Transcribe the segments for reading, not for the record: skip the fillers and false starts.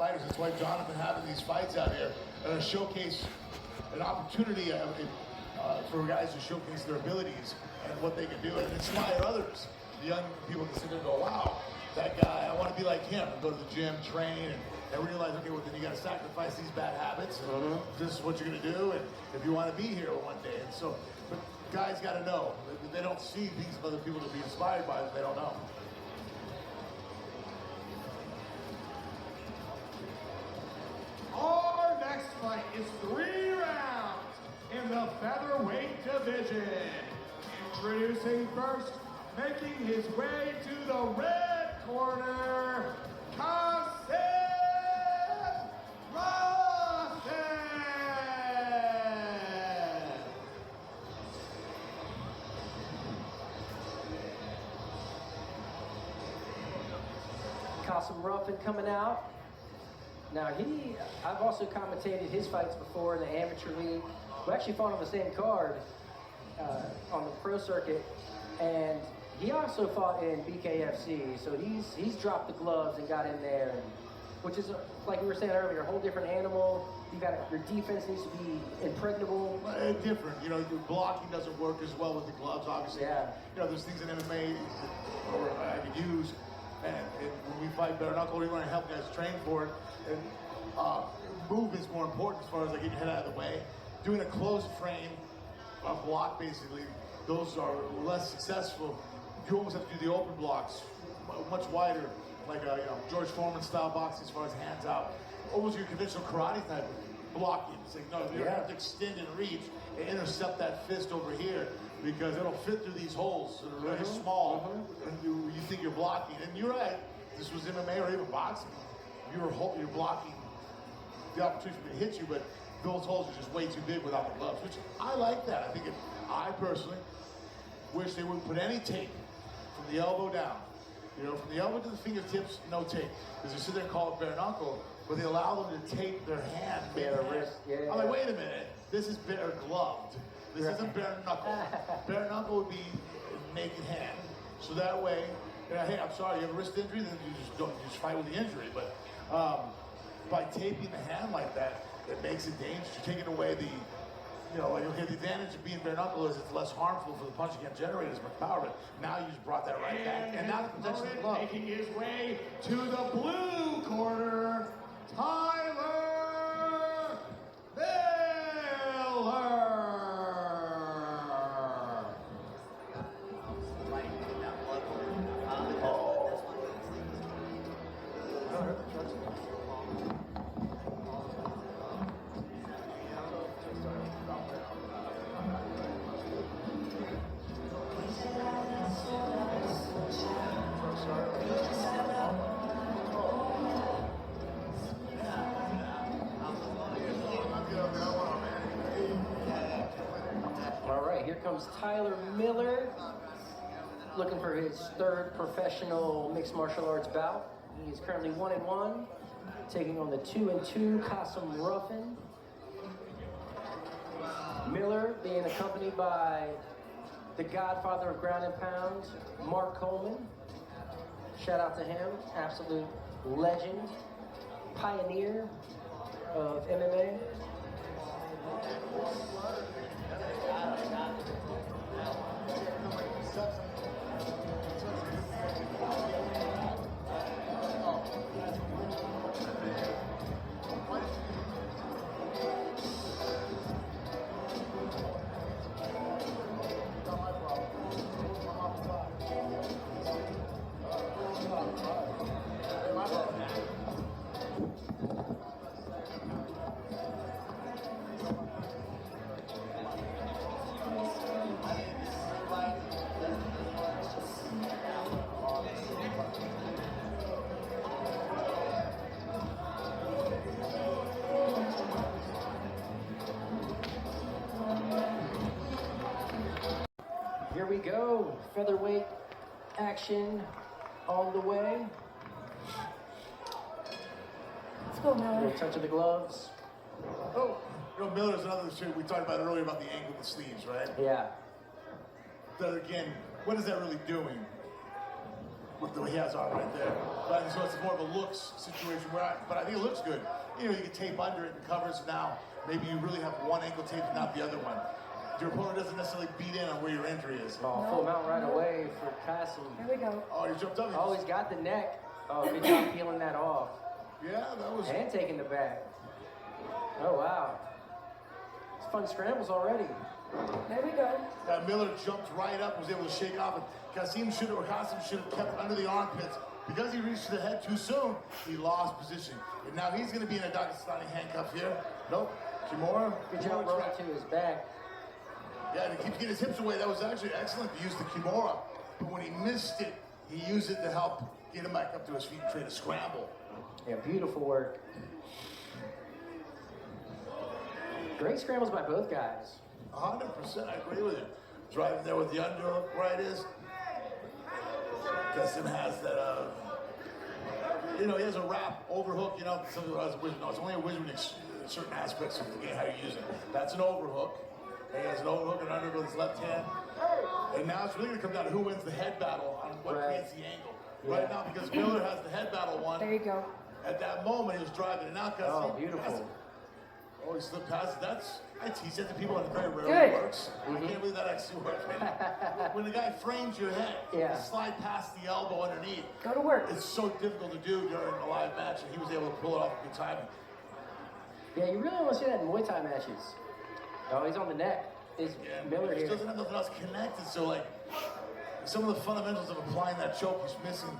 fighters. That's why Jonathan having these fights out here and showcase an opportunity for guys to showcase their abilities and what they can do and inspire others. The young people can sit there and go, wow, that guy, I want to be like him, and go to the gym, train, and realize, okay, well, then you got to sacrifice these bad habits, and this is what you're going to do, and if you want to be here one day. And so, but guys got to know. They don't see things of other people to be inspired by that they don't know. Our next fight is 3 rounds in the featherweight division. Introducing first, making his way to the red corner, Kasim Ruffin. Kasim Ruffin coming out. Now I've also commentated his fights before in the amateur league. We actually fought on the same card on the pro circuit, and he also fought in BKFC. So he's dropped the gloves and got in there, which is, like we were saying earlier, a whole different animal. Your defense needs to be impregnable. Different, you know, your blocking doesn't work as well with the gloves, obviously. Yeah. You know, there's things in MMA or I could use, and when we fight bare knuckle, we want to help guys train for it. And move is more important as far as like getting your head out of the way. Doing a closed frame, a block basically, those are less successful. You almost have to do the open blocks, much wider, like a George Foreman style boxing as far as hands out. Almost your conventional karate type of blocking. It's like, no, you have to extend and reach and intercept that fist over here because it'll fit through these holes that are really small. And you think you're blocking, and you're right. This was MMA or even boxing. You're blocking the opportunity to hit you, but those holes are just way too big without the gloves, which I like that. I personally wish they wouldn't put any tape from the elbow down. You know, from the elbow to the fingertips, no tape. Because they sit there and call it bare knuckle, but they allow them to tape their hand. Their wrist, yeah. I'm like, wait a minute, this is bare gloved. This isn't bare knuckle. Bare knuckle would be naked hand. So that way, hey, I'm sorry, you have a wrist injury, then you just fight with the injury. But by taping the hand like that, it makes it dangerous. You're taking away the, like, okay, the advantage of being bare knuckle is it's less harmful for the punch. You can't generate as much power, but now you just brought that right back. And now the protection of the glove. Making his way to the blue corner, Tyler Miller. Here comes Tyler Miller, looking for his 3rd professional mixed martial arts bout. He is currently 1-1, taking on the 2-2 Kasim Ruffin. Miller being accompanied by the godfather of ground and pound, Mark Coleman. Shout out to him, absolute legend, pioneer of MMA. Here we go, featherweight action on the way. Let's go, Miller. A little touch of the gloves. Oh, Miller's another shit we talked about earlier about the angle of the sleeves, right? Yeah. That again, what is that really doing? with the way he has on right there. But so it's more of a looks situation but I think it looks good. You know, you can tape under it and covers now. Maybe you really have one ankle tape and not the other one. Your opponent doesn't necessarily beat in on where your injury is. Oh, full mount right away for Kasim. Here we go. Oh, he jumped up. Oh, he's got the neck. Oh, good job peeling that off. Yeah, that was. And taking the back. Oh, wow. It's fun scrambles already. There we go. Miller jumped right up, was able to shake off it. Kasim should have kept under the armpits. Because he reached the head too soon, he lost position. And now he's going to be in a Dagestani handcuff here. Nope. Kimura. Good job rolling to his back. Yeah, and he keeps getting his hips away. That was actually excellent to use the Kimura. But when he missed it, he used it to help get him back up to his feet and create a scramble. Yeah, beautiful work. Great scrambles by both guys. 100%, I agree with you. Driving there with the underhook right is. Kasim has that, you know, he has a wrap overhook, you know, some of us wizard. No, it's only a wizard in certain aspects of the game, how you use it. That's an overhook. And he has an overhook and underhook with his left hand. And now it's really going to come down to who wins the head battle on what creates the angle. Yeah. Right now, because Miller has the head battle one. There you go. At that moment, he was driving it out. Oh, beautiful. Oh, he slipped past it. He said to people, it very rarely Good. works. I can't believe that actually works. When the guy frames your head, Yeah. you slide past the elbow underneath. Go to work. It's so difficult to do during a live match, and he was able to pull it off with good timing. Yeah, you really want to see that in Muay Thai matches. Oh, he's on the neck. Is Miller he here? doesn't have nothing else connected, so like some of the fundamentals of applying that choke he's missing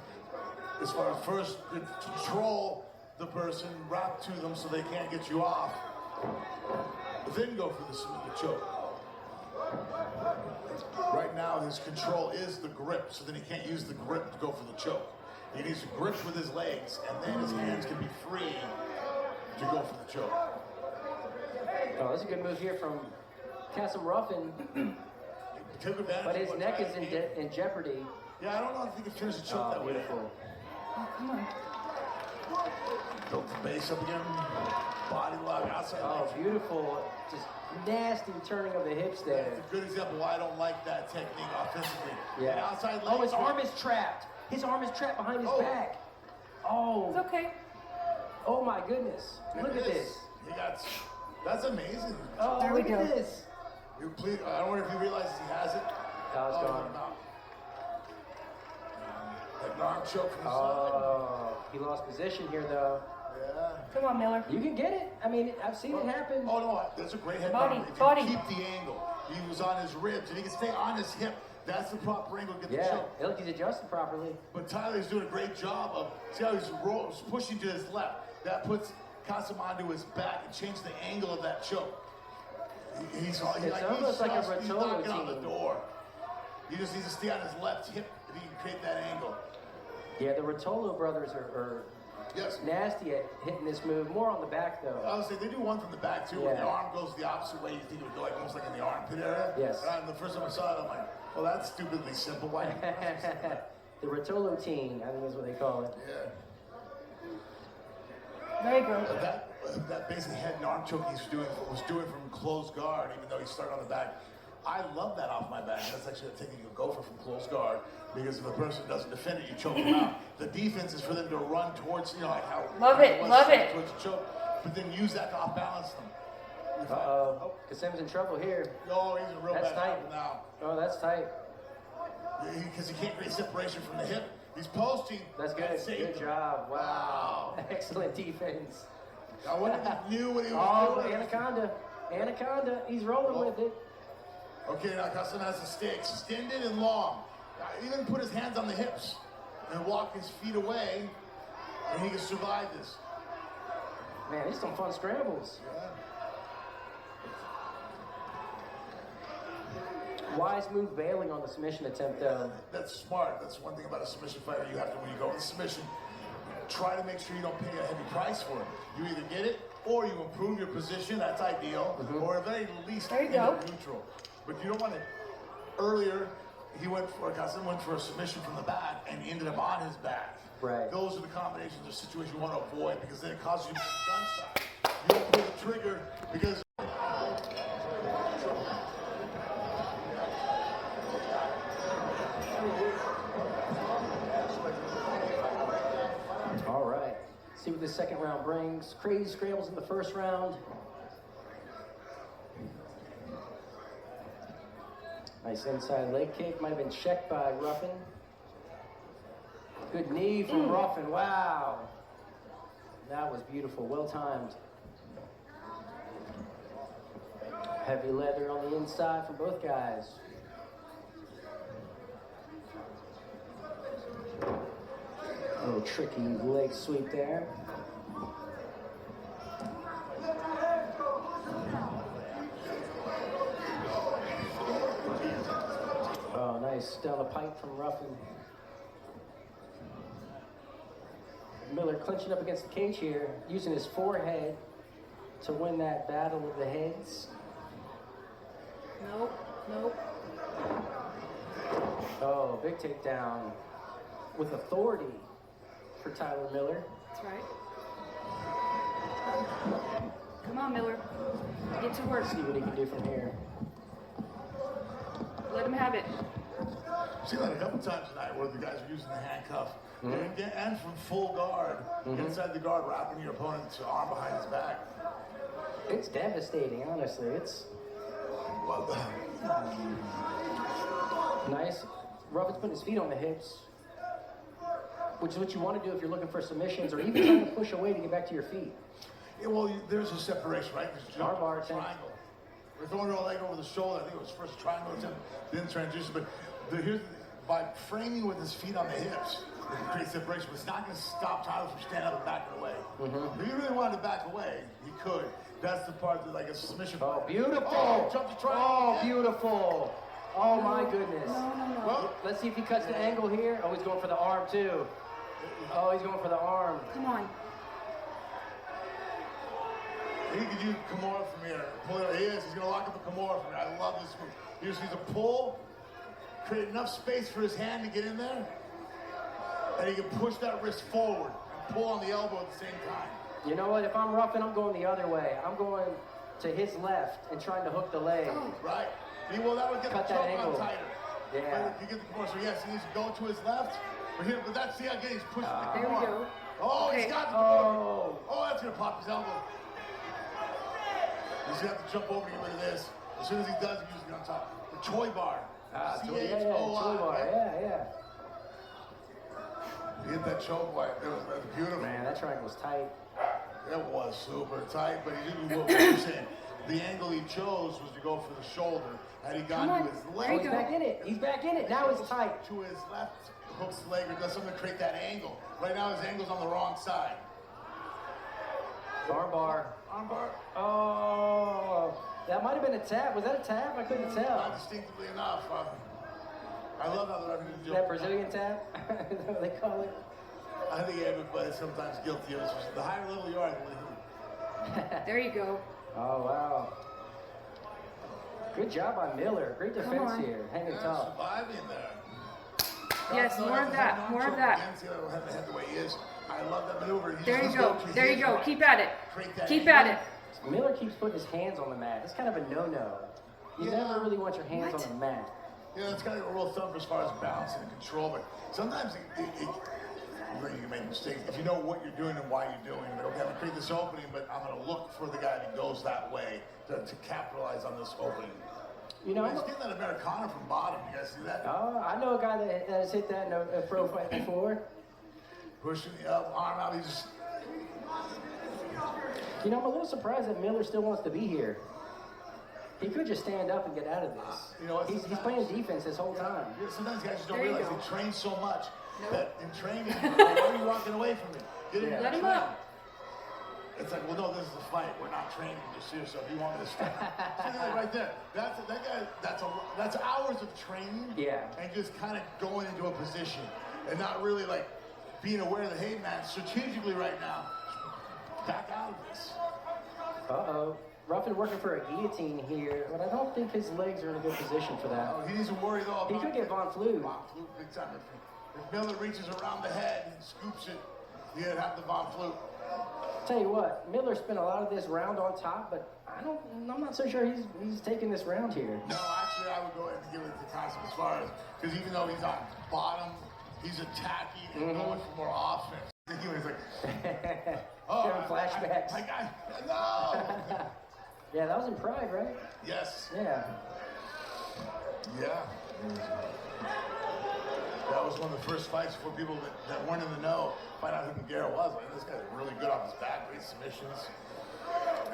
as far as first control the person, wrap to them so they can't get you off, then go for the choke. Right now his control is the grip, so then he can't use the grip to go for the choke. He needs to grip with his legs, and then his hands can be free to go for the choke. Oh, that's a good move here from Kasim Ruffin, Took advantage but of his what neck Ty is gave. in jeopardy. Yeah, I don't know if he can finish the choke Oh, that way. beautiful. Oh, come on. Built the base up again. Body lock, outside Oh, leg. beautiful. Just nasty turning of the hips there. That's a good example why I don't like that technique offensively. Yeah. And outside leg. Oh, his arm is trapped. His arm is trapped behind his back. Oh. It's okay. Oh my goodness. Look at this. He got. That's amazing. Oh, There we look at go. this. I don't know if he realizes he has it. Oh, it's gone. No. That arm choke from the side. Oh, he lost position here though. Yeah. Come on, Miller. You can get it. I mean, I've seen it happen. Oh no, that's a great head Body, counter. If body. you keep the angle, he was on his ribs, and he can stay on his hip. That's the proper angle to get the Yeah, choke. look, he's adjusted properly. But Tyler's doing a great job of, see how he's pushing to his left. That puts Kasim onto his back and changes the angle of that choke. He's almost like a he's Rotolo knocking on the team. door. He just needs to stay on his left hip if he can create that angle. Yeah, the Rotolo brothers are Yes. nasty at hitting this move. More on the back though. I would say they do one from the back too, where the Yeah. arm goes the opposite way. You think it would go like almost like in the armpit area. Yes. And the first time I saw it, I'm like, well, that's stupidly simple. Why? The Rotolo team, I think is what they call it. Yeah. There you go. That basic head and arm choke was doing from closed guard, even though he started on the back. I love that off my back. That's actually a technique you go for from closed guard, because if the person doesn't defend it, you choke them out. The defense is for them to run towards, you know, like how Love it, was love it. towards the choke, but then use that to off balance them. Uh-oh. Kasim's in trouble here. Oh, he's in real That's bad tight. trouble now. Oh, that's tight. Because he can't create separation from the hip. He's posting. That's good. That saved Good him. job. Wow. Excellent defense. I wonder if he knew what he was Oh, doing. Anaconda. Anaconda. He's rolling with it. Okay, now Kasim has to stay extended and long. Even put his hands on the hips and walk his feet away, and he can survive this. Man, these some fun scrambles. Wise move bailing on the submission attempt though. That's smart. That's one thing about a submission fighter. You have to, when you go to submission, try to make sure you don't pay a heavy price for it. You either get it, or you improve your position. That's ideal. Or at very least, There you end go. up neutral. But you don't want to. Earlier, Kasim went for a submission from the back, and he ended up on his back. Right. Those are the combinations of situations you want to avoid, because then it causes you to gun shot. You don't pull the trigger because. the second round brings. Crazy scrambles in the first round. Nice inside leg kick. Might have been checked by Ruffin. Good knee from Ruffin. Wow. That was beautiful. Well timed. Heavy leather on the inside for both guys. A little tricky leg sweep there. Oh, nice. Down the pipe from Ruffin. Miller clinching up against the cage here, using his forehead to win that battle of the heads. Nope. Oh, big takedown with authority for Tyler Miller. That's right. Come on, Miller. Get to work. See what he can do from here. Let him have it. Seen that a couple times tonight where the guys are using the handcuff and from full guard, inside the guard, wrapping your opponent's arm behind his back. It's devastating, honestly. It's Well, nice. Ruffin's putting his feet on the hips, which is what you want to do if you're looking for submissions or even trying to push away to get back to your feet. yeah, well, there's a separation, right? There's jump, Armbar attempt. triangle. We're throwing your leg over the shoulder. I think it was first triangle attempt, then transition. But by framing with his feet on the hips, it can create separation. But it's not going to stop Tyler from standing up and backing away. If he really wanted to back away, he could. That's the part that, like, a submission. Oh, beautiful. Oh, jump to triangle. Oh, beautiful. Oh, my goodness. No. Well, Let's see if he cuts the angle here. Oh, he's going for the arm, too. Oh, he's going for the arm. Come on. he could use Kimura from here. He is. He's going to lock up a Kimura from here. I love this move. He just needs to pull, create enough space for his hand to get in there, and he can push that wrist forward and pull on the elbow at the same time. You know what? If I'm Ruffin, I'm going the other way. I'm going to his left and trying to hook the leg. Right. Well, that would get Cut the that choke on angle. tighter. Yeah. But you get the Kimura. So yes, he needs to go to his left. But that's, see again, he's pushing the There we Kimura. go. Oh, Okay. he's got the Kimura. Oh. Oh, that's going to pop his elbow. He's going to have to jump over to get rid of this. As soon as he does, he uses it on top. The Choi bar. Yeah, C-H-O-I. Choi bar. Yeah. He hit that choke bar. It was beautiful. Man, that triangle was tight. It was super tight, but he didn't do what we were saying. The angle he chose was to go for the shoulder. Had he gone Come to on. his There Oh, left, you he's go. back in it. He's back in it. Now it's tight. to his left, hooks the leg or does something to create that angle. Right now his angle's on the wrong side. Arm bar. Armbar, Oh, that might have been a tap. Was that a tap? I couldn't not tell. distinctively enough. I love how they're having to do That Brazilian tap? Is that what they call it? I think everybody's sometimes guilty of this. The higher level you are, the more There you go. Oh, wow. Good job by Miller. Great defense on. here. Hanging you're tough. surviving there. Yes, more of that. More of that. Again, see how the head the way he is. I love that maneuver. He There just you go. goes to There you his go. right. Keep at it. Create that Keep at angle. it. Miller keeps putting his hands on the mat. It's kind of a no-no. You Yeah. never really want your hands What? on the mat. Yeah, it's kind of a rule of thumb as far as balancing and control, but sometimes you can make mistakes. If you know what you're doing and why you're doing it, okay, I'm gonna create this opening, but I'm gonna look for the guy that goes that way to capitalize on this opening. You know, He's getting that Americana from bottom. You guys see that? I know a guy that has hit that in a pro fight before. Pushing the arm out. He just. You know, I'm a little surprised that Miller still wants to be here. He could just stand up and get out of this. You know what, He's playing defense this whole time. Yeah, sometimes guys just don't There you realize go. they train so much Nope. that in training, why are you walking away from me? Get in Yeah. there, Let him train. up. It's like, well, no, this is a fight. We're not training just here. So if you want me to stand, see that right there. That guy. That's hours of training. Yeah. And just kind of going into a position and not really like being aware that, hey, man, strategically right now, back out of this. Uh-oh. Ruffin working for a guillotine here, but I don't think his legs are in a good position for that. Oh, he needs to worry though. He about could get Von Flue. Von Flue, big time. If Miller reaches around the head and scoops it, he'd have the Von Flue. Tell you what, Miller spent a lot of this round on top, but I'm not so sure he's taking this round here. No, actually, I would go ahead and give it to Kasim as far as, because even though he's on bottom, he's attacking and going for more offense. He's like, Showing flashbacks. No! Yeah, that was in Pride, right? Yes. Yeah. Yeah. That was one of the first fights for people that weren't in the know. Find out who Garrett was. Like, this guy's really good off his back, great submissions.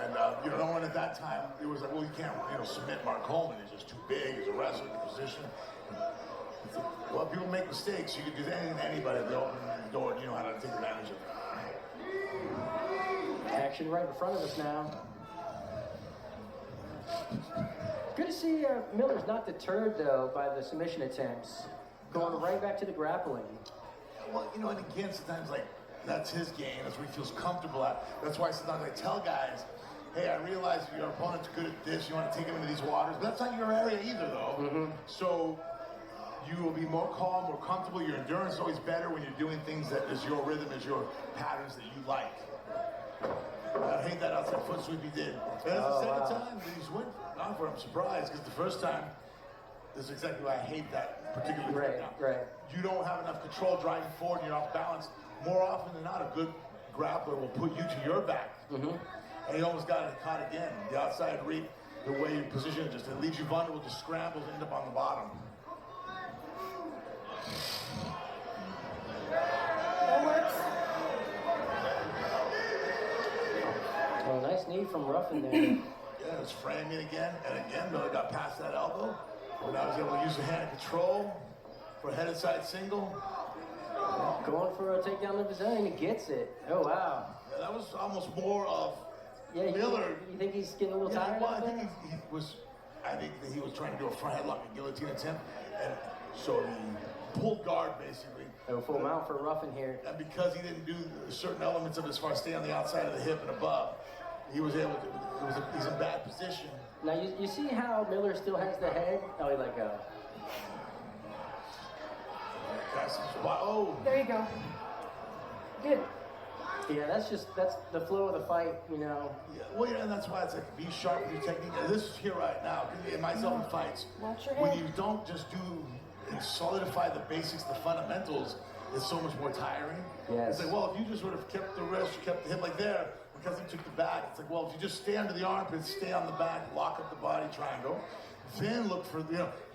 And no one at that time, it was like, well, you can't, submit Mark Coleman. He's just too big. He's a wrestler in the position. Well, people make mistakes. You can do anything to anybody if they open the door and you know how to take advantage of it. Action right in front of us now. Good to see Miller's not deterred, though, by the submission attempts. Going right back to the grappling. Well, and again, sometimes, that's his game. That's what he feels comfortable at. That's why sometimes I tell guys, hey, I realize your opponent's good at this. You want to take him into these waters. But that's not your area either, though. Mm-hmm. So you will be more calm, more comfortable. Your endurance is always better when you're doing things that is your rhythm, is your patterns that you like. I hate that outside foot sweep he did. And that's the second time that he's went on for it. I'm surprised, because the first time, this is exactly why I hate that particular breakdown. Right. You don't have enough control driving forward and you're off balance. More often than not, a good grappler will put you to your back. Mm-hmm. And he almost got it caught again. The outside reap, the way you position it, it leaves you vulnerable, just scrambles, end up on the bottom. That works. Oh, nice knee from Ruffin there. Yeah, it was framing again, and again, Miller got past that elbow. But I was able to use the hand of control for a headed side single. Going for a takedown of his own, and he gets it. Oh, wow. Yeah, that was almost more of Miller. You think he's getting a little tired? Well, I think that he was trying to do a front headlock and guillotine attempt, and so he pulled guard basically. Oh, full mount for Ruffin here. And because he didn't do certain elements of it as far as staying on the outside of the hip and above, he was able to. He's in bad position. Now you see how Miller still has the head? Oh, he let go. Oh. There you go. Good. Yeah, that's the flow of the fight, Yeah, well, and that's why it's like be sharp with your technique. And this is here right now. In myself in fights, Watch your when head. you don't just do and solidify the basics, the fundamentals, it's so much more tiring. Yes. It's like, well, if you just would have kept the wrist, kept the hip like there, because he took the back, it's like, well, if you just stay under the armpits, stay on the back, lock up the body, triangle, then look for,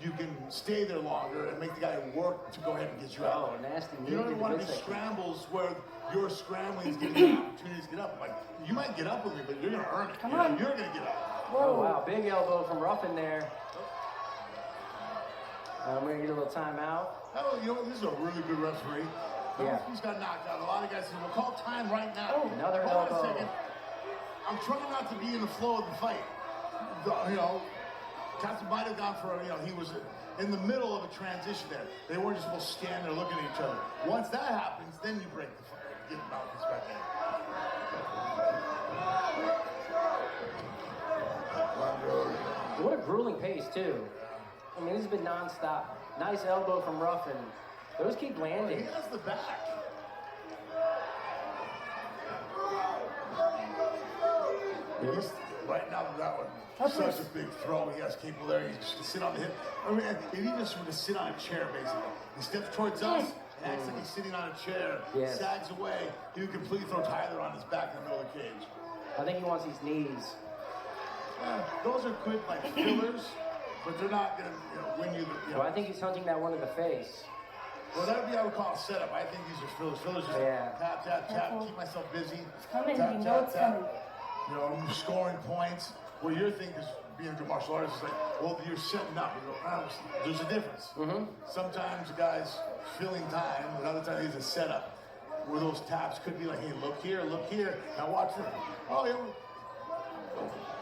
you can stay there longer and make the guy work to go ahead and get you out. Oh, nasty. You don't want to be scrambles where you're scrambling is giving you opportunities to get up. Like, you might get up with me, but you're going to earn it. Come on. You're going to get up. Whoa. Oh, wow. Big elbow from Ruffin there. I'm going to get a little timeout. Oh, this is a really good referee. Yeah. He's got knocked out. A lot of guys say, well, call time right now. Oh, another Hold on elbow. a second. I'm trying not to be in the flow of the fight. Kasim might have gone for, he was in the middle of a transition there. They weren't just supposed to stand there looking at each other. Once that happens, then you break the fight. Get the mouthpiece back in. What a grueling pace, too. I mean, this has been nonstop. Nice elbow from Ruffin. Those keep landing. He has the back. Right now, that one, such a big throw. He has capable there. He just sit on the hip. I mean, if he just were to sit on a chair, basically. He steps towards us and acts like he's sitting on a chair. Yes. Sags away. He would completely throw Tyler on his back in the middle of the cage. I think he wants these knees. Those are good, fillers, but they're not going to win you the, Well, I think he's hunting that one in the face. Well, that would be, I would call it setup. I think these are fillers. Fillers just tap, tap, tap, keep myself busy. It's coming. Tap, You know tap, it's tap. coming. Scoring points. Well, your thing is being a good martial artist is like, well, you're setting up. You go, there's a difference. Mm-hmm. Sometimes the guy's filling time. Another time he's a setup. Where those taps could be like, hey, look here. Now watch it. Oh, yeah.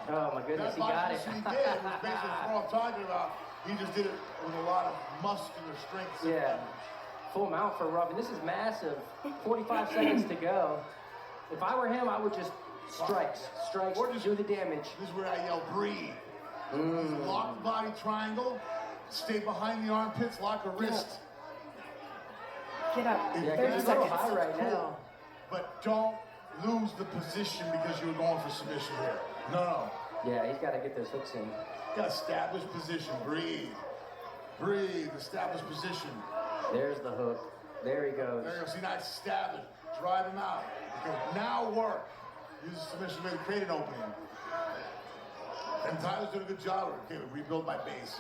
Oh, my goodness, he got it. He did. It was basically what I'm talking about. He just did it with a lot of muscular strength. Yeah. Full mount for Ruffin. This is massive. 45 seconds to go. If I were him, I would just strikes, Or just do the damage. This is where I yell, breathe. Lock the body triangle, stay behind the armpits, lock a wrist. Get up. Yeah, 30 he's a little seconds. high right now. But don't lose the position because you were going for submission here. No. Yeah, he's got to get those hooks in. Got establish position, breathe. Breathe, establish position. There's the hook. There he goes. There you go, see, now it's established. Drive him out. Okay, now work. Use the submission to create an opening. And Tyler's doing a good job. Okay, we rebuild my base.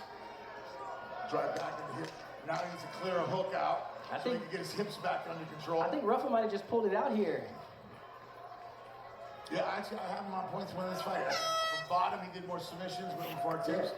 Drive back into here. Now he needs to clear a hook out so he can get his hips back under control. I think Ruffin might have just pulled it out here. Yeah, actually, I have him on points winning this fight. From bottom, he did more submissions, went for tips.